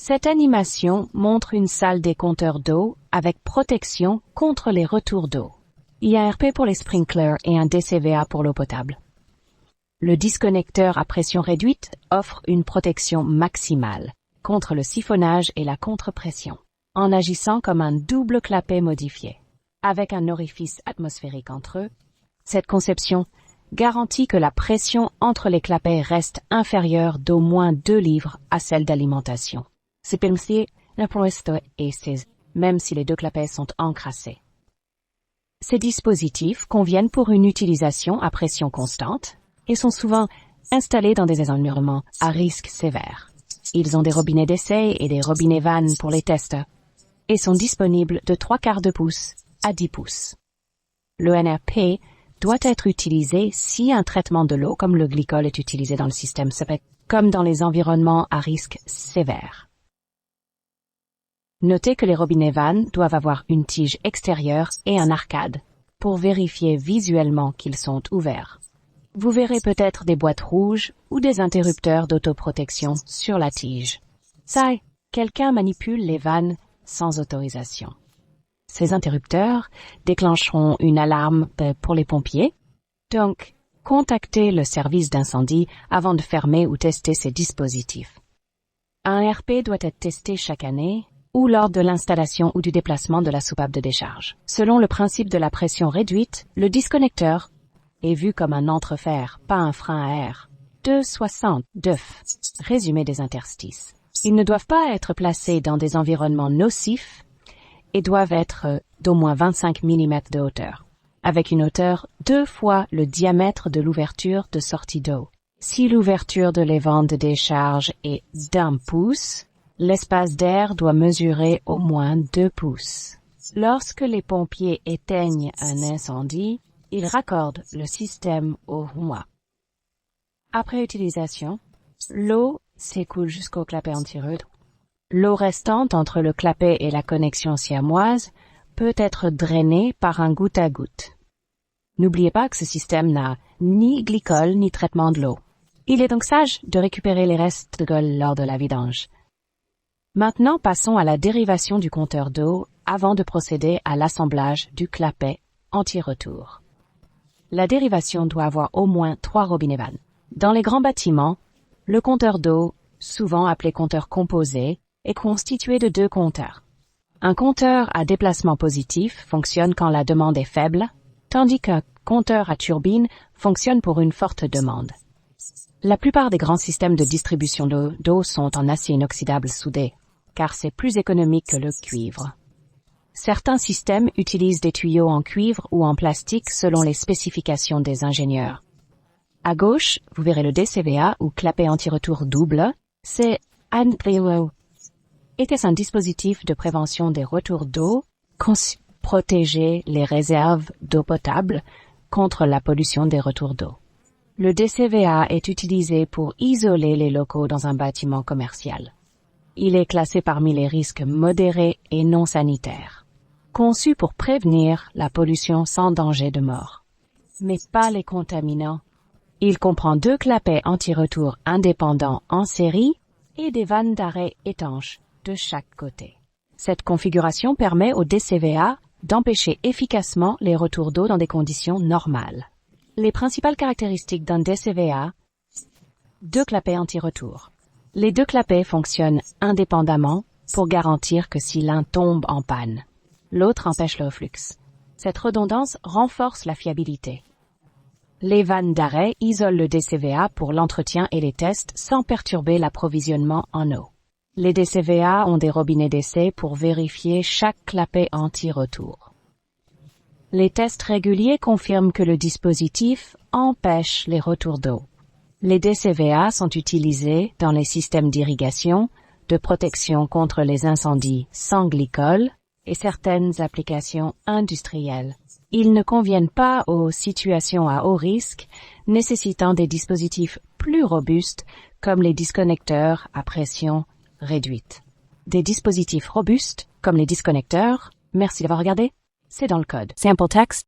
Cette animation montre une salle des compteurs d'eau avec protection contre les retours d'eau. Il y a un RP pour les sprinklers et un DCVA pour l'eau potable. Le disconnecteur à pression réduite offre une protection maximale contre le siphonnage et la contrepression, en agissant comme un double clapet modifié. Avec un orifice atmosphérique entre eux, cette conception garantit que la pression entre les clapets reste inférieure d'au moins 2 livres à celle d'alimentation. C'est permis même si les deux clapets sont encrassés. Ces dispositifs conviennent pour une utilisation à pression constante et sont souvent installés dans des environnements à risque sévère. Ils ont des robinets d'essai et des robinets vannes pour les tests et sont disponibles de 3/4 de pouce à 10 pouces. Le NRP doit être utilisé si un traitement de l'eau comme le glycol est utilisé dans le système SEPEC, comme dans les environnements à risque sévère. Notez que les robinets vannes doivent avoir une tige extérieure et un arcade pour vérifier visuellement qu'ils sont ouverts. Vous verrez peut-être des boîtes rouges ou des interrupteurs d'autoprotection sur la tige. Ça, quelqu'un manipule les vannes sans autorisation. Ces interrupteurs déclencheront une alarme pour les pompiers, donc contactez le service d'incendie avant de fermer ou tester ces dispositifs. Un RP doit être testé chaque année ou lors de l'installation ou du déplacement de la soupape de décharge. Selon le principe de la pression réduite, le disconnecteur est vu comme un entrefer, pas un frein à air. 2,62. Résumé des interstices. Ils ne doivent pas être placés dans des environnements nocifs et doivent être d'au moins 25 mm de hauteur, avec une hauteur 2 fois le diamètre de l'ouverture de sortie d'eau. Si l'ouverture de l'évent de décharge est d'1 pouce, l'espace d'air doit mesurer au moins 2 pouces. Lorsque les pompiers éteignent un incendie, ils raccordent le système au roulement. Après utilisation, l'eau s'écoule jusqu'au clapet anti-retour. L'eau restante entre le clapet et la connexion siamoise peut être drainée par un goutte à goutte. N'oubliez pas que ce système n'a ni glycol ni traitement de l'eau. Il est donc sage de récupérer les restes de glycol lors de la vidange. Maintenant, passons à la dérivation du compteur d'eau avant de procéder à l'assemblage du clapet anti-retour. La dérivation doit avoir au moins 3 robinets vannes. Dans les grands bâtiments, le compteur d'eau, souvent appelé compteur composé, est constitué de 2 compteurs. Un compteur à déplacement positif fonctionne quand la demande est faible, tandis qu'un compteur à turbine fonctionne pour une forte demande. La plupart des grands systèmes de distribution d'eau sont en acier inoxydable soudé, car c'est plus économique que le cuivre. Certains systèmes utilisent des tuyaux en cuivre ou en plastique selon les spécifications des ingénieurs. À gauche, vous verrez le DCVA ou clapet anti-retour double. C'est était un dispositif de prévention des retours d'eau conçu pour protéger les réserves d'eau potable contre la pollution des retours d'eau. Le DCVA est utilisé pour isoler les locaux dans un bâtiment commercial. Il est classé parmi les risques modérés et non sanitaires, conçu pour prévenir la pollution sans danger de mort, mais pas les contaminants. Il comprend 2 clapets anti-retour indépendants en série et des vannes d'arrêt étanches de chaque côté. Cette configuration permet au DCVA d'empêcher efficacement les retours d'eau dans des conditions normales. Les principales caractéristiques d'un DCVA: 2 clapets anti-retour. Les 2 clapets fonctionnent indépendamment pour garantir que si l'un tombe en panne, l'autre empêche le reflux. Cette redondance renforce la fiabilité. Les vannes d'arrêt isolent le DCVA pour l'entretien et les tests sans perturber l'approvisionnement en eau. Les DCVA ont des robinets d'essai pour vérifier chaque clapet anti-retour. Les tests réguliers confirment que le dispositif empêche les retours d'eau. Les DCVA sont utilisés dans les systèmes d'irrigation, de protection contre les incendies sans glycol et certaines applications industrielles. Ils ne conviennent pas aux situations à haut risque nécessitant des dispositifs plus robustes comme les disconnecteurs à pression réduite. Des dispositifs robustes comme les disconnecteurs, merci d'avoir regardé, c'est dans le code. Sample text